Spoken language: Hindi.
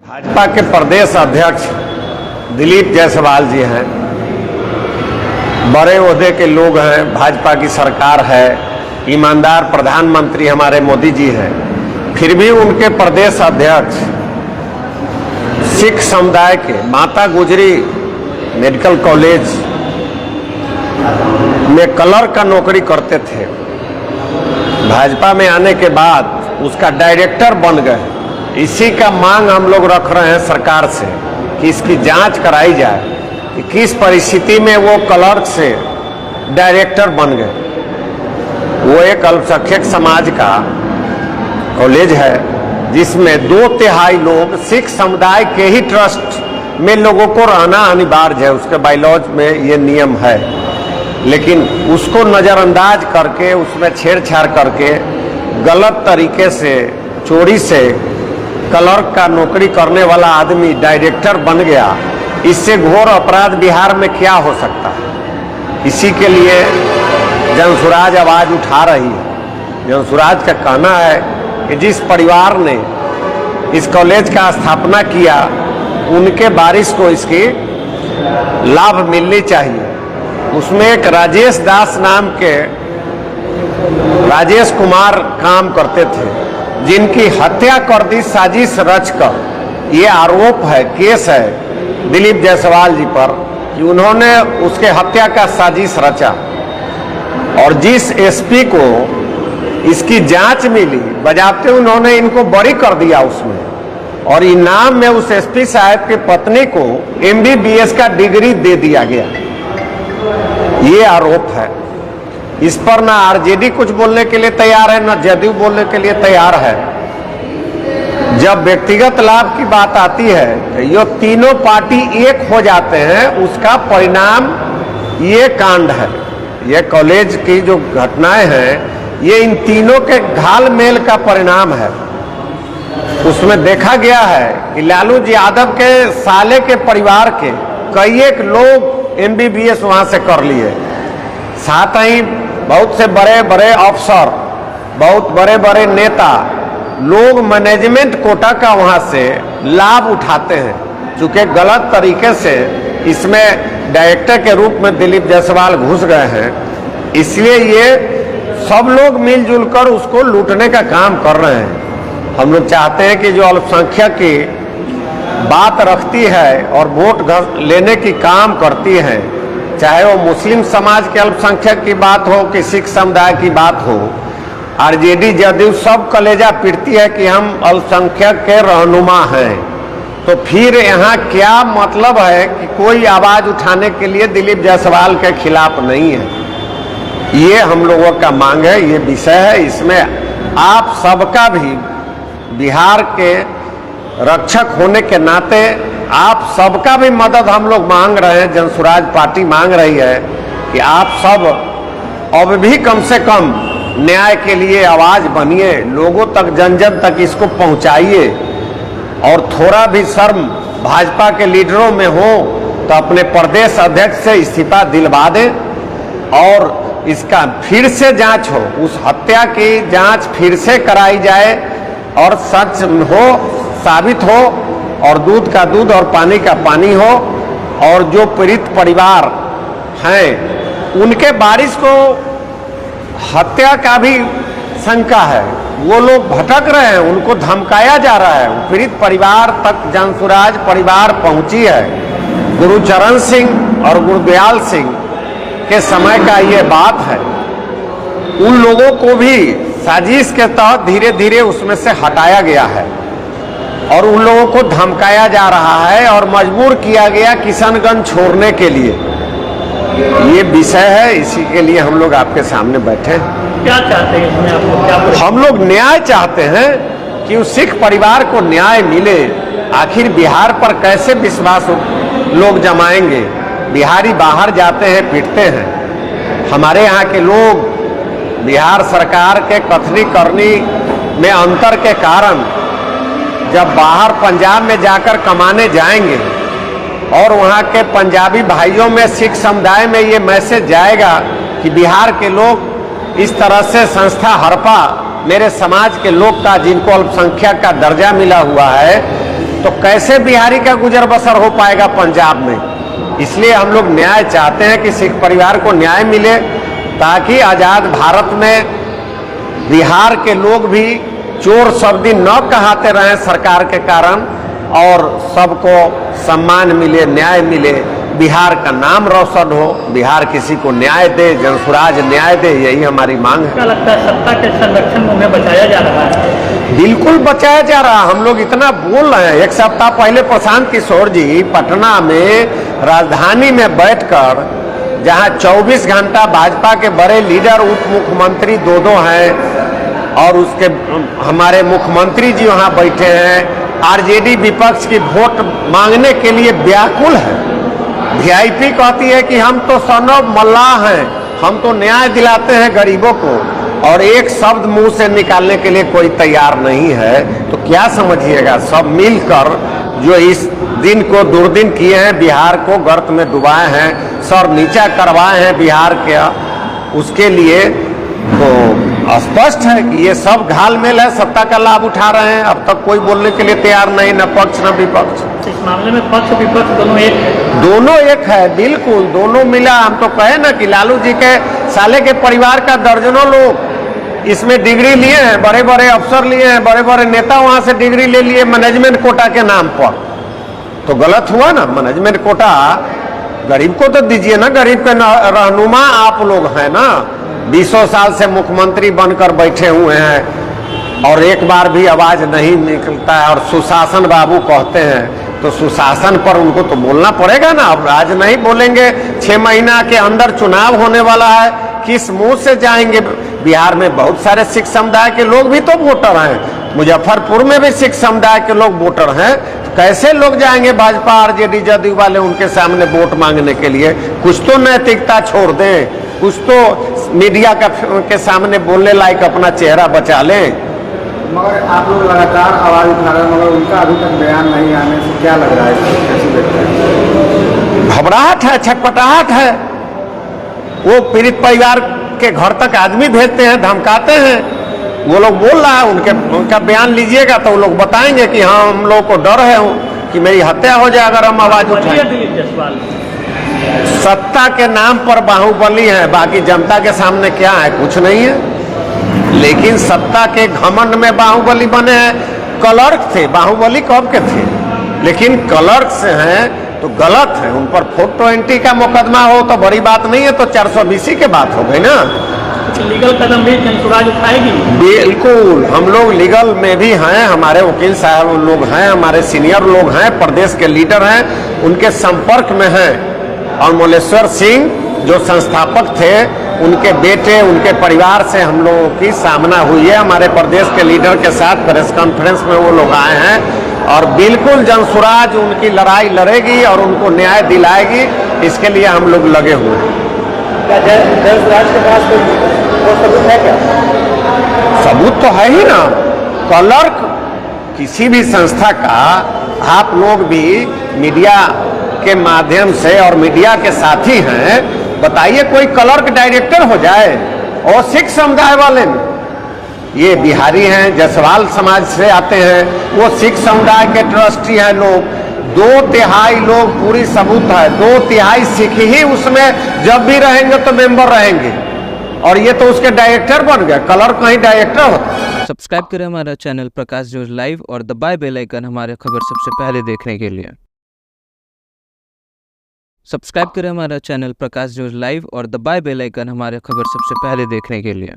भाजपा के प्रदेश अध्यक्ष दिलीप जायसवाल जी हैं, बड़े ओहदे के लोग हैं, भाजपा की सरकार है, ईमानदार प्रधानमंत्री हमारे मोदी जी हैं, फिर भी उनके प्रदेश अध्यक्ष सिख समुदाय के माता गुजरी मेडिकल कॉलेज में क्लर्क का नौकरी करते थे। भाजपा में आने के बाद उसका डायरेक्टर बन गए। इसी का मांग हम लोग रख रहे हैं सरकार से कि इसकी जांच कराई जाए कि किस परिस्थिति में वो क्लर्क से डायरेक्टर बन गए। वो एक अल्पसंख्यक समाज का कॉलेज है जिसमें 2/3 लोग सिख समुदाय के ही ट्रस्ट में लोगों को रहना अनिवार्य है, उसके बायलॉज में ये नियम है। लेकिन उसको नज़रअंदाज करके उसमें छेड़छाड़ करके गलत तरीके से चोरी से क्लर्क का नौकरी करने वाला आदमी डायरेक्टर बन गया। इससे घोर अपराध बिहार में क्या हो सकता है? इसी के लिए जनसुराज आवाज़ उठा रही है। जनसुराज का कहना है कि जिस परिवार ने इस कॉलेज का स्थापना किया उनके वारिस को इसकी लाभ मिलनी चाहिए। उसमें एक राजेश दास नाम के राजेश कुमार काम करते थे, जिनकी हत्या कर दी साजिश रचकर। ये आरोप है, केस है दिलीप जायसवाल जी पर कि उन्होंने उसके हत्या का साजिश रचा। और जिस एसपी को इसकी जांच मिली, बजाते उन्होंने इनको बरी कर दिया उसमें, और इनाम में उस एसपी साहब की पत्नी को MBBS का डिग्री दे दिया गया। ये आरोप है। इस पर ना आरजेडी कुछ बोलने के लिए तैयार है, ना जदयू बोलने के लिए तैयार है। जब व्यक्तिगत लाभ की बात आती है तो ये तीनों पार्टी एक हो जाते हैं, उसका परिणाम ये कांड है। ये कॉलेज की जो घटनाएं हैं ये इन तीनों के घालमेल का परिणाम है। उसमें देखा गया है कि लालू यादव के साले के परिवार के कई एक लोग MBBS वहां से कर लिए, साथ ही बहुत से बड़े बड़े अफसर, बहुत बड़े बड़े नेता लोग मैनेजमेंट कोटा का वहां से लाभ उठाते हैं। चूंकि गलत तरीके से इसमें डायरेक्टर के रूप में दिलीप जायसवाल घुस गए हैं, इसलिए ये सब लोग मिलजुल कर उसको लूटने का काम कर रहे हैं। हम लोग चाहते हैं कि जो अल्पसंख्यक की बात रखती है और वोट लेने की काम करती है, चाहे वो मुस्लिम समाज के अल्पसंख्यक की बात हो कि सिख समुदाय की बात हो, आरजेडी जदयू सब कलेजा पीटती है कि हम अल्पसंख्यक के रहनुमा हैं। तो फिर यहाँ क्या मतलब है कि कोई आवाज़ उठाने के लिए दिलीप जायसवाल के खिलाफ नहीं है? ये हम लोगों का मांग है, ये विषय है। इसमें आप सबका भी बिहार के रक्षक होने के नाते आप सबका भी मदद हम लोग मांग रहे हैं। जनसुराज पार्टी मांग रही है कि आप सब अब भी कम से कम न्याय के लिए आवाज़ बनिए, लोगों तक, जन जन तक इसको पहुंचाइए। और थोड़ा भी शर्म भाजपा के लीडरों में हो तो अपने प्रदेश अध्यक्ष से इस्तीफा दिलवा दें और इसका फिर से जांच हो, उस हत्या की जांच फिर से कराई जाए और सच हो, साबित हो, और दूध का दूध और पानी का पानी हो। और जो पीड़ित परिवार हैं उनके वारिस को हत्या का भी शंका है, वो लोग भटक रहे हैं, उनको धमकाया जा रहा है। पीड़ित परिवार तक जनसुराज परिवार पहुंची है। गुरुचरण सिंह और गुरदयाल सिंह के समय का ये बात है। उन लोगों को भी साजिश के तहत धीरे धीरे उसमें से हटाया गया है और उन लोगों को धमकाया जा रहा है और मजबूर किया गया किशनगंज छोड़ने के लिए। ये विषय है, इसी के लिए हम लोग आपके सामने बैठे हैं। क्या चाहते हैं इसमें आपको क्या? हम लोग न्याय चाहते हैं कि उस सिख परिवार को न्याय मिले। आखिर बिहार पर कैसे विश्वास लोग जमाएंगे? बिहारी बाहर जाते हैं, पिटते हैं। हमारे यहाँ के लोग बिहार सरकार के कथनी करनी में अंतर के कारण जब बाहर पंजाब में जाकर कमाने जाएंगे और वहाँ के पंजाबी भाइयों में, सिख समुदाय में ये मैसेज जाएगा कि बिहार के लोग इस तरह से संस्था हड़पा मेरे समाज के लोग का, जिनको अल्पसंख्यक का दर्जा मिला हुआ है, तो कैसे बिहारी का गुजर बसर हो पाएगा पंजाब में। इसलिए हम लोग न्याय चाहते हैं कि सिख परिवार को न्याय मिले, ताकि आज़ाद भारत में बिहार के लोग भी चोर शब्दी न कहाते रहें सरकार के कारण, और सबको सम्मान मिले, न्याय मिले, बिहार का नाम रोशन हो, बिहार किसी को न्याय दे, जनसुराज न्याय दे, यही हमारी मांग है। क्या लगता है सत्ता के संरक्षण में उन्हें बचाया जा रहा है? बिल्कुल बचाया जा रहा है। हम लोग इतना बोल रहे हैं। एक सप्ताह पहले प्रशांत किशोर जी पटना में राजधानी में बैठकर, जहां 24 घंटा भाजपा के बड़े लीडर उप मुख्यमंत्री दो हैं, और उसके हमारे मुख्यमंत्री जी वहां बैठे हैं, आरजेडी विपक्ष की वोट मांगने के लिए व्याकुल है। वीआईपी कहती है कि हम तो सनब मल्लाह हैं, हम तो न्याय दिलाते हैं गरीबों को, और एक शब्द मुंह से निकालने के लिए कोई तैयार नहीं है। तो क्या समझिएगा, सब मिलकर जो इस दिन को दुर्दिन किए हैं, बिहार को गर्त में डुबाए हैं, सर नीचा करवाए हैं बिहार के, उसके लिए तो स्पष्ट है कि ये सब घालमेल है, सत्ता का लाभ उठा रहे हैं। अब तक कोई बोलने के लिए तैयार नहीं, न पक्ष न विपक्ष। इस मामले में पक्ष विपक्ष दोनों एक है? दोनों एक है, बिल्कुल दोनों मिला। हम तो कहे ना कि लालू जी के साले के परिवार का दर्जनों लोग इसमें डिग्री लिए हैं, बड़े बड़े अफसर लिए हैं, बड़े बड़े नेता वहां से डिग्री ले लिए मैनेजमेंट कोटा के नाम पर। तो गलत हुआ ना, मैनेजमेंट कोटा गरीब को तो दीजिए ना, गरीब के रहनुमा आप लोग हैं ना, 20 साल से मुख्यमंत्री बनकर बैठे हुए हैं और एक बार भी आवाज नहीं निकलता है, और सुशासन बाबू कहते हैं, तो सुशासन पर उनको तो बोलना पड़ेगा ना। अब आज नहीं बोलेंगे, 6 महीना के अंदर चुनाव होने वाला है, किस मुंह से जाएंगे? बिहार में बहुत सारे सिख समुदाय के लोग भी तो वोटर हैं, मुजफ्फरपुर में भी सिख समुदाय के लोग वोटर हैं, तो कैसे लोग जाएंगे भाजपा आरजेडी जदयू वाले उनके सामने वोट मांगने के लिए? कुछ तो नैतिकता छोड़ दें, कुछ तो मीडिया के सामने बोलने लायक अपना चेहरा बचा लें। मगर आप लोग लगातार आवाज उठा रहे हैं, मगर उनका अभी तक बयान नहीं आने से क्या लग रहा है, कैसे देखते हैं? घबराहट है, छटपटाहट है। वो पीड़ित परिवार के घर तक आदमी भेजते हैं, धमकाते हैं। वो लोग बोल रहा है, उनका बयान लीजिएगा तो वो लोग बताएंगे कि हाँ हम लोग को डर है कि मेरी हत्या हो जाए अगर हम आवाज उठाएं। दिलीप जायसवाल सत्ता के नाम पर बाहुबली है, बाकी जनता के सामने क्या है? कुछ नहीं है। लेकिन सत्ता के घमंड में बाहुबली बने हैं। क्लर्क थे, बाहुबली कब के थे, लेकिन क्लर्क से हैं तो गलत है। उन पर 420 का मुकदमा हो तो बड़ी बात नहीं है, तो 420 की बात हो गई ना। लीगल कदम भी जनसुराज उठाएगी? बिल्कुल, हम लोग लीगल में भी हैं, हमारे वकील साहब लोग हैं, हमारे सीनियर लोग हैं, प्रदेश के लीडर हैं, उनके संपर्क में हैं। और मोलेश्वर सिंह जो संस्थापक थे, उनके बेटे, उनके परिवार से हम लोगों की सामना हुई है, हमारे प्रदेश के लीडर के साथ प्रेस कॉन्फ्रेंस में वो लोग आए हैं, और बिल्कुल जनसुराज उनकी लड़ाई लड़ेगी और उनको न्याय दिलाएगी, इसके लिए हम लोग लगे हुए हैं। क्या जनसुराज के पास कोई सबूत है क्या? सबूत तो है ही ना। क्लर्क किसी भी संस्था का आप लोग भी मीडिया के माध्यम से और मीडिया के साथी हैं, बताइए कोई क्लर्क डायरेक्टर हो जाए? और सिख समुदाय वाले ये बिहारी हैं, जायसवाल समाज से आते हैं, वो सिख समुदाय के ट्रस्टी हैं लोग, 2/3 लोग, पूरी सबूत है, 2/3 सिख ही उसमें जब भी रहेंगे तो मेंबर रहेंगे, और ये तो उसके डायरेक्टर बन गए। क्लर्क कहीं डायरेक्टर होता? सब्सक्राइब करें हमारा चैनल प्रकाश न्यूज लाइव और दबाए बेल आइकन हमारे खबर सबसे पहले देखने के लिए। सब्सक्राइब करें हमारा चैनल प्रकाश न्यूज लाइव और दबाए बेल आइकन हमारे खबर सबसे पहले देखने के लिए।